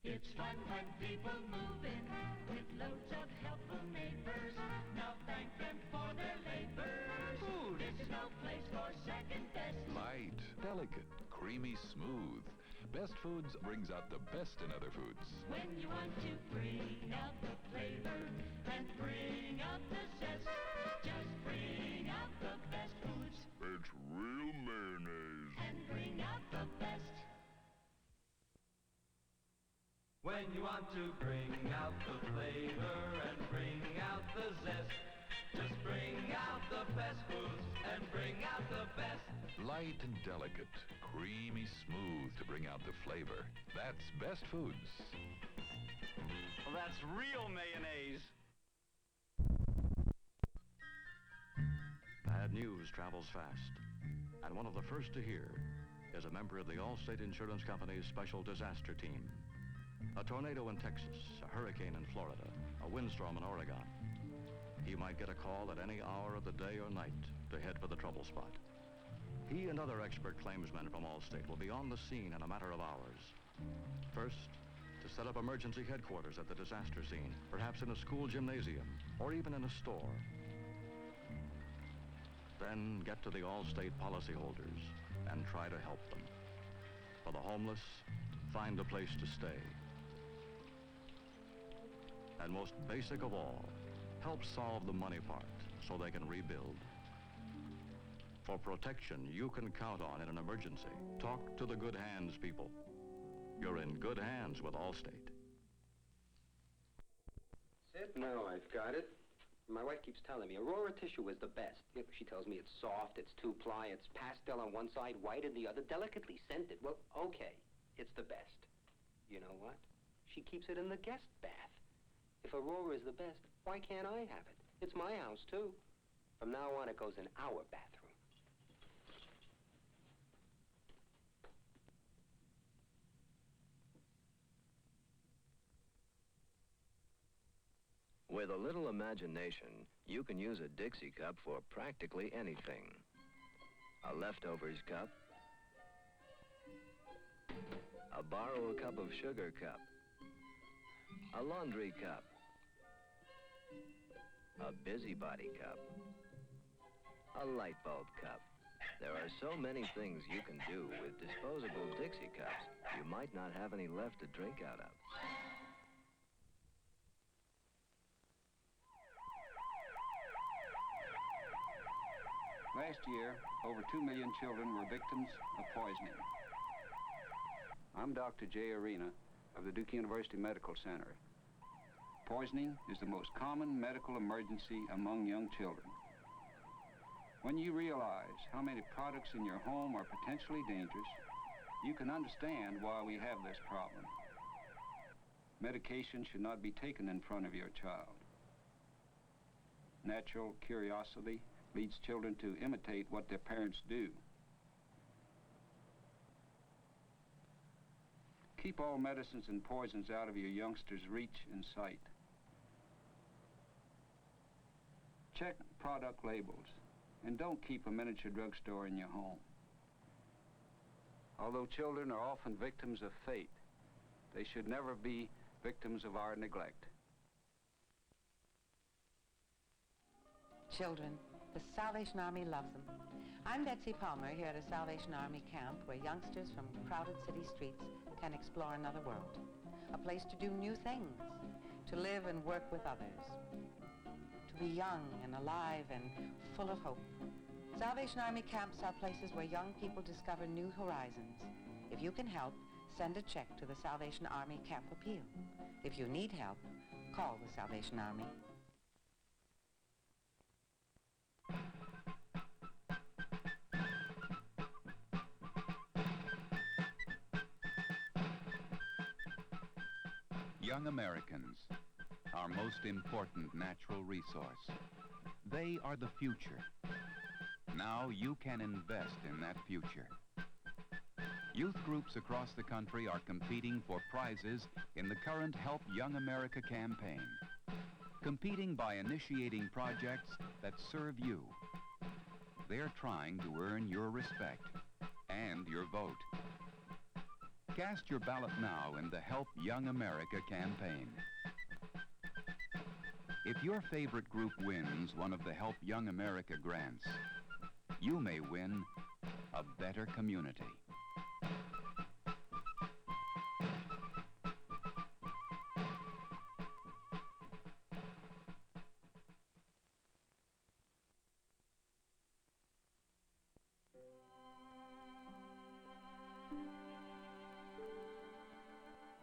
It's fun when people move in with loads of helpful neighbors. Now thank them for their labors. Food. This is no place for second best. Light, delicate, creamy, smooth. Best Foods brings out the best in other foods. When you want to bring out the flavor and bring out the zest, just bring out the best foods. It's real mayonnaise. And bring out the best. When you want to bring out the flavor and bring out the zest, just bring out the best foods and bring out the best. Light and delicate, creamy, smooth to bring out the flavor. That's Best Foods. Well, that's real mayonnaise. Bad news travels fast, and one of the first to hear is a member of the Allstate Insurance Company's special disaster team. A tornado in Texas, a hurricane in Florida, a windstorm in Oregon. He might get a call at any hour of the day or night to head for the trouble spot. He and other expert claimsmen from Allstate will be on the scene in a matter of hours. First, to set up emergency headquarters at the disaster scene, perhaps in a school gymnasium or even in a store. Then get to the Allstate policyholders and try to help them. For the homeless, find a place to stay. And most basic of all, help solve the money part so they can rebuild. For protection you can count on in an emergency. Talk to the good hands people. You're in good hands with Allstate. Sid? No, I've got it. My wife keeps telling me Aurora Tissue is the best. She tells me it's soft, it's two-ply, it's pastel on one side, white in the other, delicately scented. Well, okay, it's the best. You know what? She keeps it in the guest bath. If Aurora is the best, why can't I have it? It's my house, too. From now on, it goes in our bathroom. With a little imagination, you can use a Dixie cup for practically anything. A leftovers cup, a borrow a cup of sugar cup, a laundry cup, a busybody cup, a light bulb cup. There are so many things you can do with disposable Dixie cups, you might not have any left to drink out of. Last year, over 2 million children were victims of poisoning. I'm Dr. Jay Arena of the Duke University Medical Center. Poisoning is the most common medical emergency among young children. When you realize how many products in your home are potentially dangerous, you can understand why we have this problem. Medication should not be taken in front of your child. Natural curiosity leads children to imitate what their parents do. Keep all medicines and poisons out of your youngsters' reach and sight. Check product labels, and don't keep a miniature drugstore in your home. Although children are often victims of fate, they should never be victims of our neglect. Children, the Salvation Army loves them. I'm Betsy Palmer here at a Salvation Army camp where youngsters from crowded city streets can explore another world. A place to do new things, to live and work with others, to be young and alive and full of hope. Salvation Army camps are places where young people discover new horizons. If you can help, send a check to the Salvation Army Camp Appeal. If you need help, call the Salvation Army. Young Americans, our most important natural resource. They are the future. Now you can invest in that future. Youth groups across the country are competing for prizes in the current Help Young America campaign. Competing by initiating projects that serve you. They're trying to earn your respect and your vote. Cast your ballot now in the Help Young America campaign. If your favorite group wins one of the Help Young America grants, you may win a better community.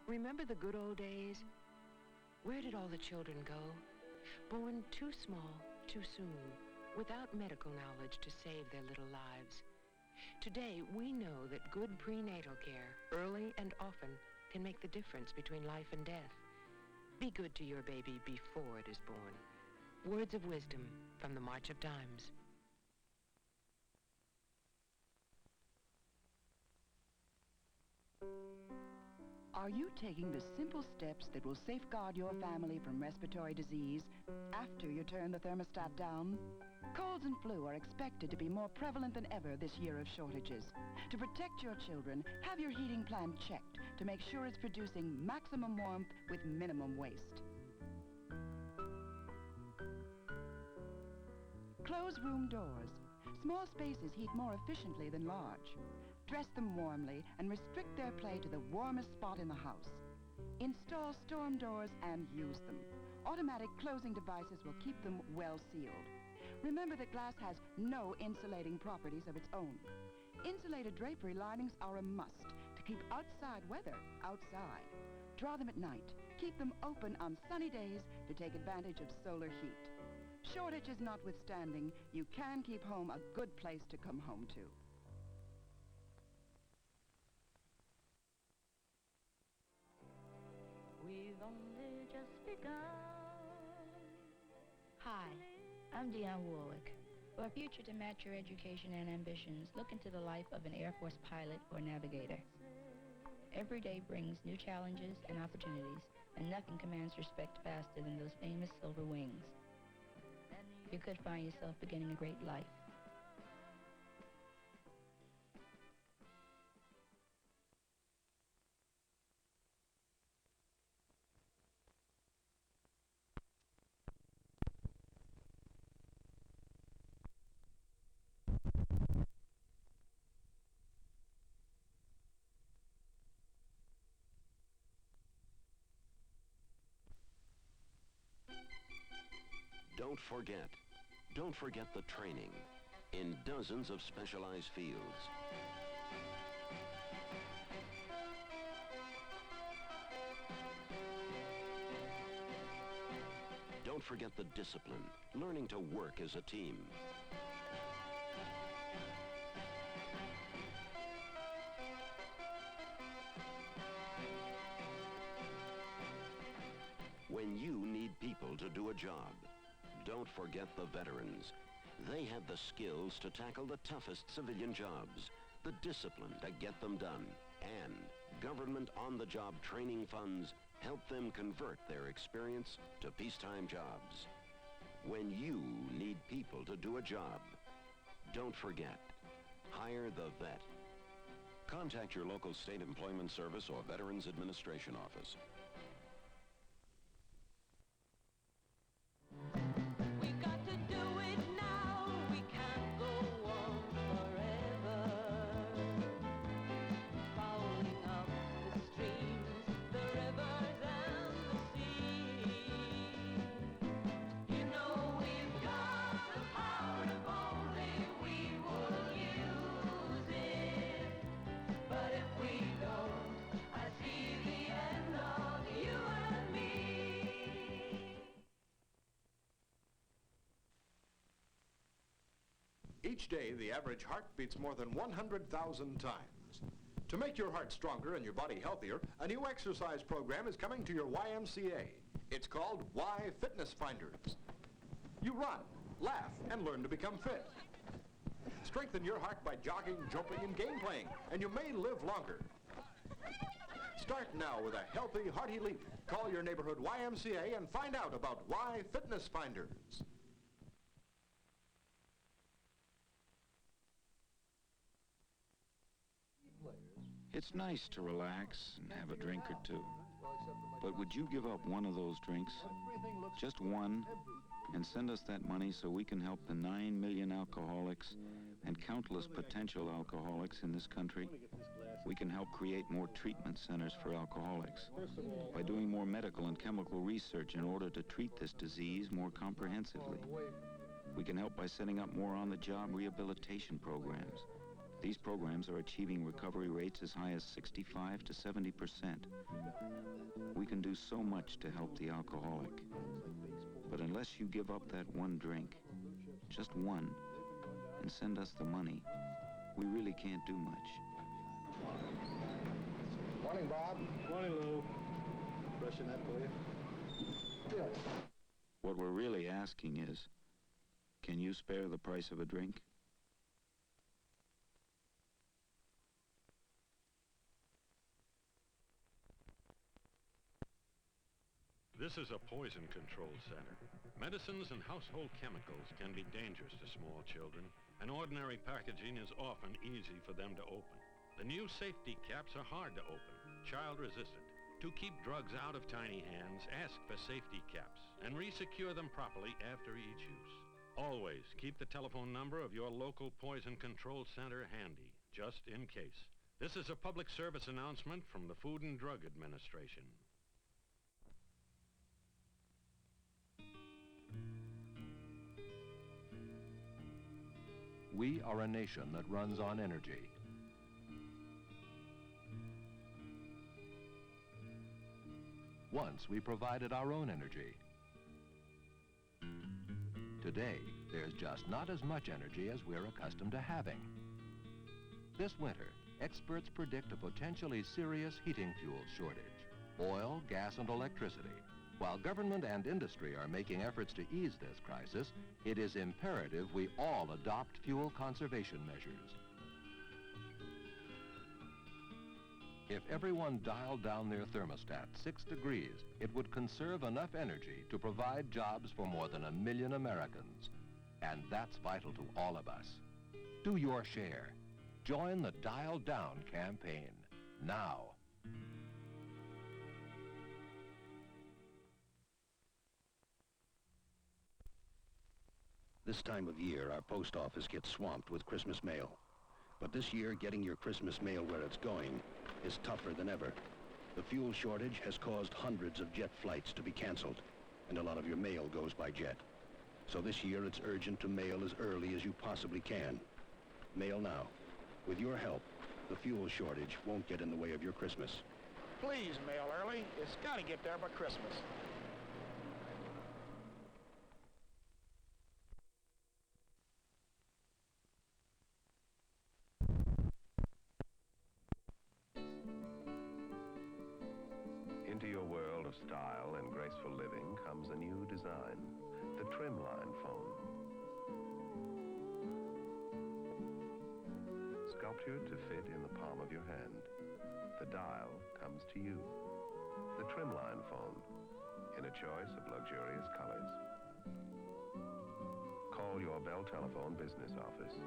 Remember the good old days? Where did all the children go? Born too small, too soon, without medical knowledge to save their little lives. Today, we know that good prenatal care, early and often, can make the difference between life and death. Be good to your baby before it is born. Words of wisdom from the March of Dimes. Are you taking the simple steps that will safeguard your family from respiratory disease after you turn the thermostat down? Colds and flu are expected to be more prevalent than ever this year of shortages. To protect your children, have your heating plan checked to make sure it's producing maximum warmth with minimum waste. Close room doors. Small spaces heat more efficiently than large. Dress them warmly and restrict their play to the warmest spot in the house. Install storm doors and use them. Automatic closing devices will keep them well sealed. Remember that glass has no insulating properties of its own. Insulated drapery linings are a must to keep outside weather outside. Draw them at night. Keep them open on sunny days to take advantage of solar heat. Shortages notwithstanding, you can keep home a good place to come home to. We've only just begun. Hi, I'm Dionne Warwick. For a future to match your education and ambitions, look into the life of an Air Force pilot or navigator. Every day brings new challenges and opportunities, and nothing commands respect faster than those famous silver wings. You could find yourself beginning a great life. Don't forget the training in dozens of specialized fields. Don't forget the discipline, learning to work as a team. When you need people to do a job, don't forget the veterans. They have the skills to tackle the toughest civilian jobs, the discipline to get them done, and government on-the-job training funds help them convert their experience to peacetime jobs. When you need people to do a job, don't forget, hire the vet. Contact your local state employment service or Veterans Administration office. Each day, the average heart beats more than 100,000 times. To make your heart stronger and your body healthier, a new exercise program is coming to your YMCA. It's called Y Fitness Finders. You run, laugh, and learn to become fit. Strengthen your heart by jogging, jumping, and game playing, and you may live longer. Start now with a healthy, hearty leap. Call your neighborhood YMCA and find out about Y Fitness Finders. It's nice to relax and have a drink or two. But would you give up one of those drinks? Just one, and send us that money so we can help the 9 million alcoholics and countless potential alcoholics in this country? We can help create more treatment centers for alcoholics by doing more medical and chemical research in order to treat this disease more comprehensively. We can help by setting up more on-the-job rehabilitation programs. These programs are achieving recovery rates as high as 65 to 70%. We can do so much to help the alcoholic. But unless you give up that one drink, just one, and send us the money, we really can't do much. Morning, Bob. Morning, Lou. Freshen that for you? Yeah. What we're really asking is, can you spare the price of a drink? This is a poison control center. Medicines and household chemicals can be dangerous to small children, and ordinary packaging is often easy for them to open. The new safety caps are hard to open, child-resistant. To keep drugs out of tiny hands, ask for safety caps and resecure them properly after each use. Always keep the telephone number of your local poison control center handy, just in case. This is a public service announcement from the Food and Drug Administration. We are a nation that runs on energy. Once we provided our own energy. Today, there's just not as much energy as we're accustomed to having. This winter, experts predict a potentially serious heating fuel shortage. Oil, gas, and electricity. While government and industry are making efforts to ease this crisis, it is imperative we all adopt fuel conservation measures. If everyone dialed down their thermostat 6 degrees, it would conserve enough energy to provide jobs for more than 1 million Americans. And that's vital to all of us. Do your share. Join the Dial Down campaign now. This time of year, our post office gets swamped with Christmas mail. But this year, getting your Christmas mail where it's going is tougher than ever. The fuel shortage has caused hundreds of jet flights to be canceled, and a lot of your mail goes by jet. So this year, it's urgent to mail as early as you possibly can. Mail now. With your help, the fuel shortage won't get in the way of your Christmas. Please mail early. It's got to get there by Christmas. Into your world of style and graceful living comes a new design, the Trimline phone. Sculptured to fit in the palm of your hand, the dial comes to you. The Trimline phone, in a choice of luxurious colors. Call your Bell Telephone business office.